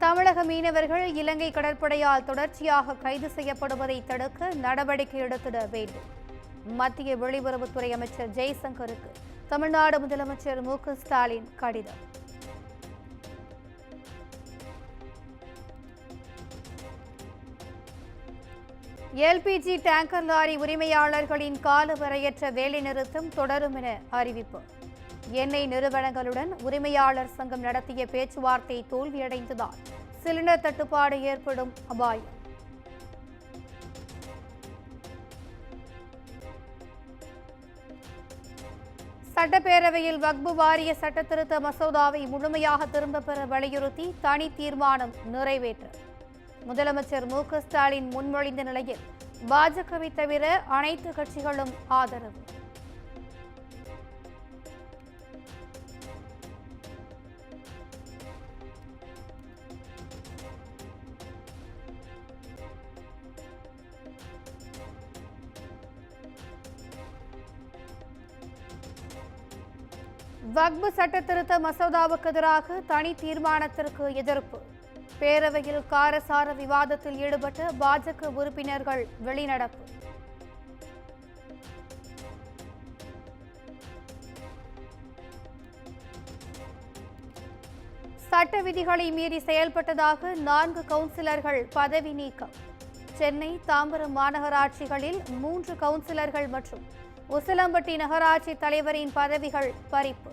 தமிழக மீனவர்கள் இலங்கை கடற்படையால் தொடர்ச்சியாக கைது செய்யப்படுவதை தடுக்க நடவடிக்கை எடுத்திட வேண்டும். மத்திய வெளியுறவுத்துறை அமைச்சர் ஜெய்சங்கருக்கு தமிழ்நாடு முதலமைச்சர் மு.க.ஸ்டாலின் கடிதம். எல்பிஜி டேங்கர் லாரி உரிமையாளர்களின் காலவரையற்ற வேலைநிறுத்தம் தொடரும் என அறிவிப்பு. எண்ணெய் நிறுவனங்களுடன் உரிமையாளர் சங்கம் நடத்திய பேச்சுவார்த்தை தோல்வியடைந்ததால் சிலிண்டர் தட்டுப்பாடு ஏற்படும் அபாயம். சட்டப்பேரவையில் வக்பு வாரிய சட்டத்திருத்த மசோதாவை முழுமையாக திரும்பப் பெற வலியுறுத்தி தனி தீர்மானம் நிறைவேற்ற முதலமைச்சர் மு.க.ஸ்டாலின் முன்மொழிந்த நிலையில் பாஜகவை தவிர அனைத்து கட்சிகளும் ஆதரவு. வக்பு சட்டத்திருத்த மசோதாவுக்கு எதிராக தனி தீர்மானத்திற்கு எதிர்ப்பு. பேரவையில் காரசார விவாதத்தில் ஈடுபட்ட பாஜக உறுப்பினர்கள் வெளிநடப்பு. சட்ட விதிகளை மீறி செயல்பட்டதாக 4 கவுன்சிலர்கள் பதவி நீக்கம். சென்னை, தாம்பரம் மாநகராட்சிகளில் 3 கவுன்சிலர்கள் மற்றும் உசிலம்பட்டி நகராட்சி தலைவரின் பதவிகள் பறிப்பு.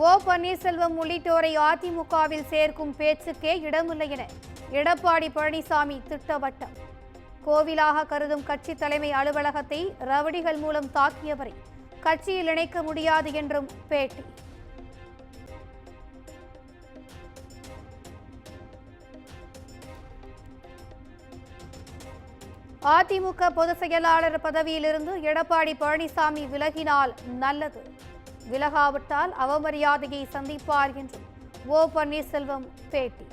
ஓ பன்னீர்செல்வம் உள்ளிட்டோரை அதிமுகவில் சேர்க்கும் பேச்சுக்கே இடமில்லை என எடப்பாடி பழனிசாமி திட்டவட்டம். கோவிலாக கருதும் கட்சி தலைமை அலுவலகத்தை ரவுடிகள் மூலம் தாக்கியவரை கட்சியில் இணைக்க முடியாது என்றும் பேட்டி. அதிமுக பொதுச் செயலாளர் பதவியிலிருந்து எடப்பாடி பழனிசாமி விலகினால் நல்லது, விலகாவிட்டால் அவமரியாதையை சந்திப்பார் என்றும் ஓ பன்னீர்செல்வம் பேட்டி.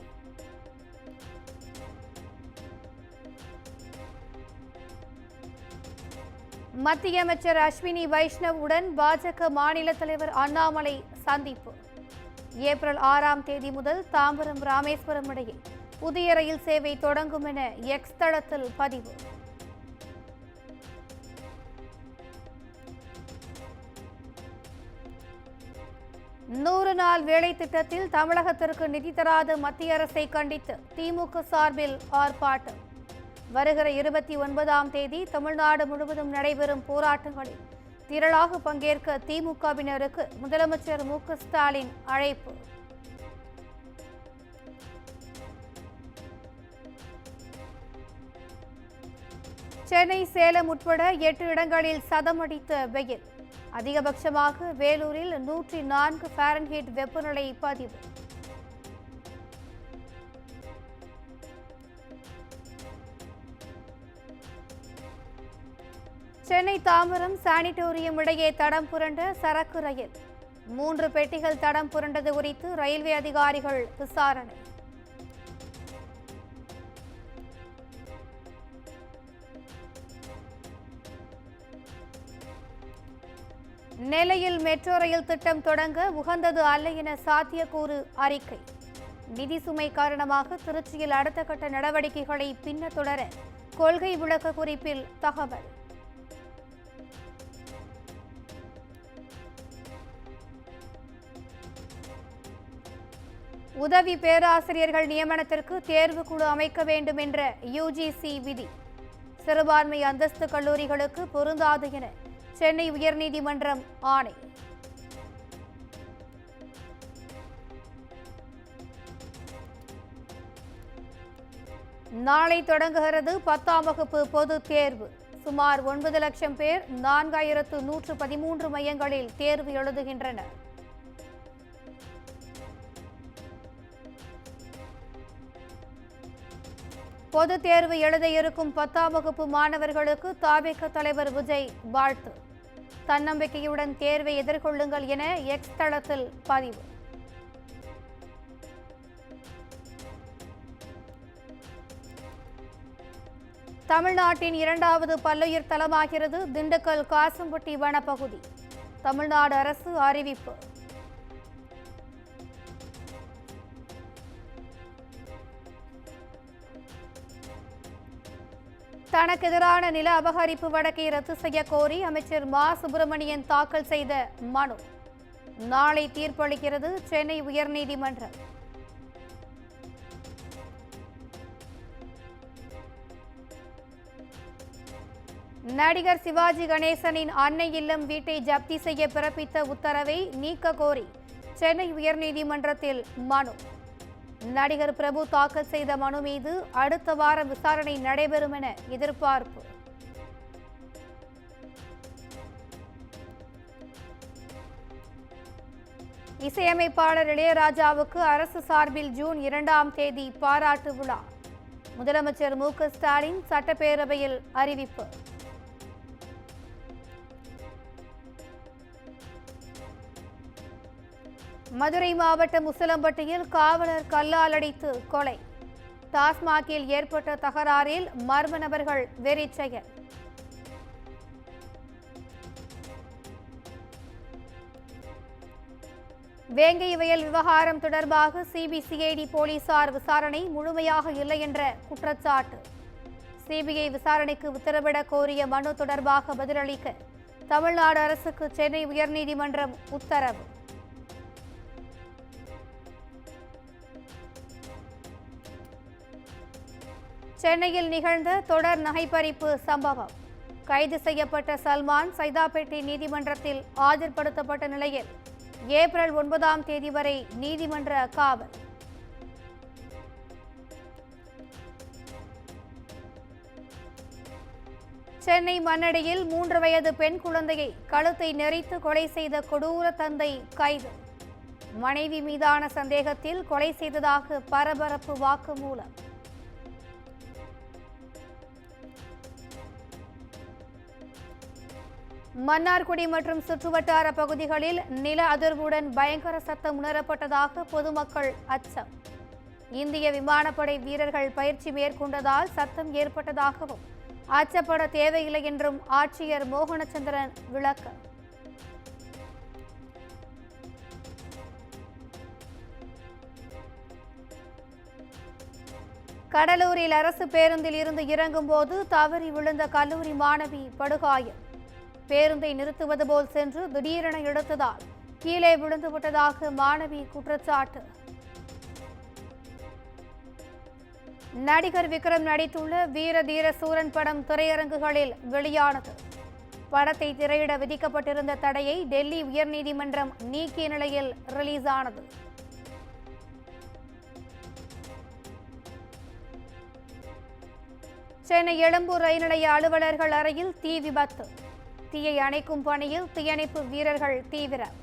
மத்திய அமைச்சர் அஸ்வினி வைஷ்ணவ் உடன் பாஜக மாநில தலைவர் அண்ணாமலை சந்திப்பு. ஏப்ரல் 6ஆம் தேதி முதல் தாம்பரம் ராமேஸ்வரம் இடையே புதிய ரயில் சேவை தொடங்கும் என எக்ஸ் தளத்தில் பதிவு. நூறு நாள் வேலை திட்டத்தில் தமிழகத்திற்கு நிதி தராத மத்திய அரசை கண்டித்து திமுக சார்பில் ஆர்ப்பாட்டம். வருகிற 29ஆம் தேதி தமிழ்நாடு முழுவதும் நடைபெறும் போராட்டங்களில் திரளாக பங்கேற்க திமுகவினருக்கு முதலமைச்சர் மு.க.ஸ்டாலின் அழைப்பு. சென்னை, சேலம் உட்பட 8 இடங்களில் சதமடித்த வெயில். அதிகபட்சமாக வேலூரில் 104 ஃபாரன்ஹீட் வெப்பநிலை பதிவு. சென்னை தாம்பரம் சானிட்டோரியம் இடையே தடம் புரண்ட சரக்கு ரயில். 3 பெட்டிகள் தடம் புரண்டது குறித்து ரயில்வே அதிகாரிகள் விசாரணை. நெல்லையில் மெட்ரோ ரயில் திட்டம் தொடங்க உகந்தது அல்ல என சாத்தியக்கூறு அறிக்கை. நிதி சுமை காரணமாக திருச்சியில் அடுத்த கட்ட நடவடிக்கைகளை பின்னர் தொடர கொள்கை விளக்க குறிப்பில் தகவல். உதவி பேராசிரியர்கள் நியமனத்திற்கு தேர்வுக்குழு அமைக்க வேண்டும் என்ற யுஜிசி விதி சிறுபான்மை அந்தஸ்து கல்லூரிகளுக்கு பொருந்தாது என சென்னை உயர்நீதிமன்றம் ஆணை. நாளை தொடங்குகிறது 10ஆம் வகுப்பு பொதுத் தேர்வு. சுமார் 9 லட்சம் பேர் 4113 மையங்களில் தேர்வு எழுதுகின்றனர். பொதுத் தேர்வு எழுத இருக்கும் 10ஆம் வகுப்பு மாணவர்களுக்கு தவேக தலைவர் விஜய் வாழ்த்து. தன்னம்பிக்கையுடன் தேர்வை எதிர்கொள்ளுங்கள் என எக்ஸ் தளத்தில் பதிவு. தமிழ்நாட்டின் இரண்டாவது பல்லுயிர் தலமாகிறது திண்டுக்கல் காசம்பட்டி வனப்பகுதி. தமிழ்நாடு அரசு அறிவிப்பு. தனக்கு எதிரான நில அபகரிப்பு வழக்கை ரத்து செய்ய கோரி அமைச்சர் மா சுப்பிரமணியன் தாக்கல் செய்த மனு நாளை தீர்ப்பளிக்கிறது சென்னை உயர்நீதிமன்றம். நடிகர் சிவாஜி கணேசனின் அன்னை இல்லம் வீட்டை ஜப்தி செய்ய பிறப்பித்த உத்தரவை நீக்க கோரி சென்னை உயர்நீதிமன்றத்தில் மனு. நடிகர் பிரபு தாக்கல் செய்த மனு மீது அடுத்த வாரம் விசாரணை நடைபெறும் என எதிர்பார்ப்பு. இசையமைப்பாளர் இளையராஜாவுக்கு அரசு சார்பில் ஜூன் 2ஆம் தேதி பாராட்டு விழா. முதலமைச்சர் மு.க. ஸ்டாலின் சட்டப்பேரவையில் அறிவிப்பு. மதுரை மாவட்டம் உசிலம்பட்டியில் காவலர் கல்லால் அடித்து கொலை. டாஸ்மாகில் ஏற்பட்ட தகராறில் மர்ம நபர்கள் வெறிச்செயல். வேங்கை வயல் விவகாரம் தொடர்பாக சிபிசிஐடி போலீசார் விசாரணை முழுமையாக இல்லை என்ற குற்றச்சாட்டு. சிபிஐ விசாரணைக்கு உத்தரவிட கோரிய மனு தொடர்பாக பதிலளிக்க தமிழ்நாடு அரசுக்கு சென்னை உயர்நீதிமன்றம் உத்தரவு. சென்னையில் நிகழ்ந்த தொடர் நகைப்பறிப்பு சம்பவம். கைது செய்யப்பட்ட சல்மான் சைதாப்பேட்டை நீதிமன்றத்தில் ஆஜர்படுத்தப்பட்ட நிலையில் ஏப்ரல் 9ஆம் தேதி வரை நீதிமன்ற காவல். சென்னை மண்ணடியில் 3 வயது பெண் குழந்தையை கழுத்தை நெரித்து கொலை செய்த கொடூர தந்தை கைது. மனைவி மீதான சந்தேகத்தில் கொலை செய்ததாக பரபரப்பு வாக்குமூலம். மன்னார்குடி மற்றும் சுற்றுவட்டார பகுதிகளில் நில அதிர்வுடன் பயங்கர சத்தம் உணரப்பட்டதாக பொதுமக்கள் அச்சம். இந்திய விமானப்படை வீரர்கள் பயிற்சி மேற்கொண்டதால் சத்தம் ஏற்பட்டதாகவும் அச்சப்பட தேவையில்லை என்றும் ஆட்சியர் மோகனச்சந்திரன் விளக்கம். கடலூரில் அரசு பேருந்தில் இருந்து இறங்கும் போது தவறி விழுந்த கல்லூரி மாணவி படுகாயம். பேருந்தை நிறுத்துவது போல் சென்று திடீரென இழுத்ததால் கீழே விழுந்துவிட்டதாக மாணவி குற்றச்சாட்டு. நடிகர் விக்ரம் நடித்துள்ள வீர தீர சூரன் படம் திரையரங்குகளில் வெளியானது. படத்தை திரையிட விதிக்கப்பட்டிருந்த தடையை டெல்லி உயர்நீதிமன்றம் நீக்கிய நிலையில் ரிலீஸ் ஆனது. சென்னை எழும்பூர் ரயில் நிலைய அலுவலர்கள் அறையில் தீ விபத்து. தீயை அணைக்கும் பணியில் தீயணைப்பு வீரர்கள் தீவிரம்.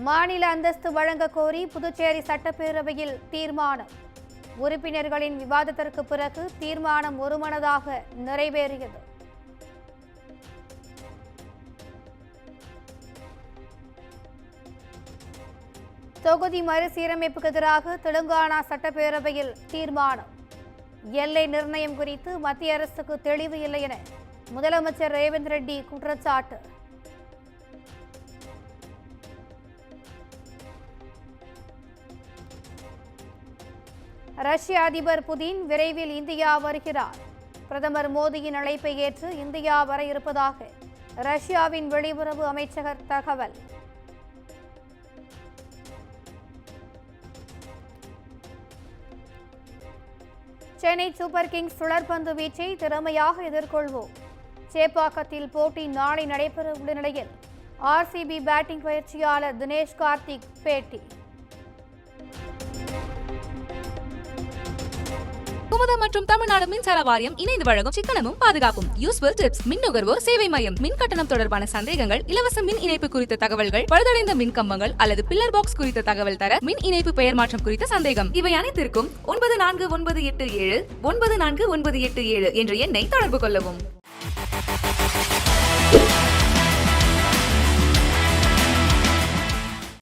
மாநில அந்தஸ்து வழங்க கோரி புதுச்சேரி சட்டப்பேரவையில் தீர்மானம். உறுப்பினர்களின் விவாதத்திற்கு பிறகு தீர்மானம் ஒருமனதாக நிறைவேறியது. தொகுதி மறுசீரமைப்புக்கு எதிராக தெலுங்கானா சட்டப்பேரவையில் தீர்மானம். எல்லை நிர்ணயம் குறித்து மத்திய அரசுக்கு தெளிவு இல்லை என முதலமைச்சர் ரேவந்த் ரெட்டி குற்றச்சாட்டு. ரஷ்ய அதிபர் புதின் விரைவில் இந்தியா வருகிறார். பிரதமர் மோடியின் அழைப்பை ஏற்று இந்தியா வர இருப்பதாக ரஷ்யாவின் வெளியுறவு அமைச்சர் தகவல். சென்னை சூப்பர் கிங்ஸ் சுழற்பந்து வீச்சை திறமையாக எதிர்கொள்வோம். சேப்பாக்கத்தில் போட்டி நாளை நடைபெற உள்ள நிலையில் ஆர்சிபி பேட்டிங் பயிற்சியாளர் தினேஷ் கார்த்திக் பேட்டி. குமுதம் மற்றும் தமிழ்நாடு மின்சார வாரியம் இணைந்து வழங்கும் சிக்கனமும் பாதுகாப்பும் யூஸ்ஃபுல் டிப்ஸ். மின் நுகர்வோர் சேவை மையம். மின் கட்டணம் தொடர்பான சந்தேகங்கள், இலவச மின் இணைப்பு குறித்த தகவல்கள், பழுதடைந்த மின் கம்பங்கள் அல்லது பில்லர் பாக்ஸ் குறித்த தகவல் தர, மின் இணைப்பு பெயர் மாற்றம் குறித்த சந்தேகம், இவை அனைத்திற்கும் 9497 9497 என்ற எண்ணை தொடர்பு கொள்ளவும்.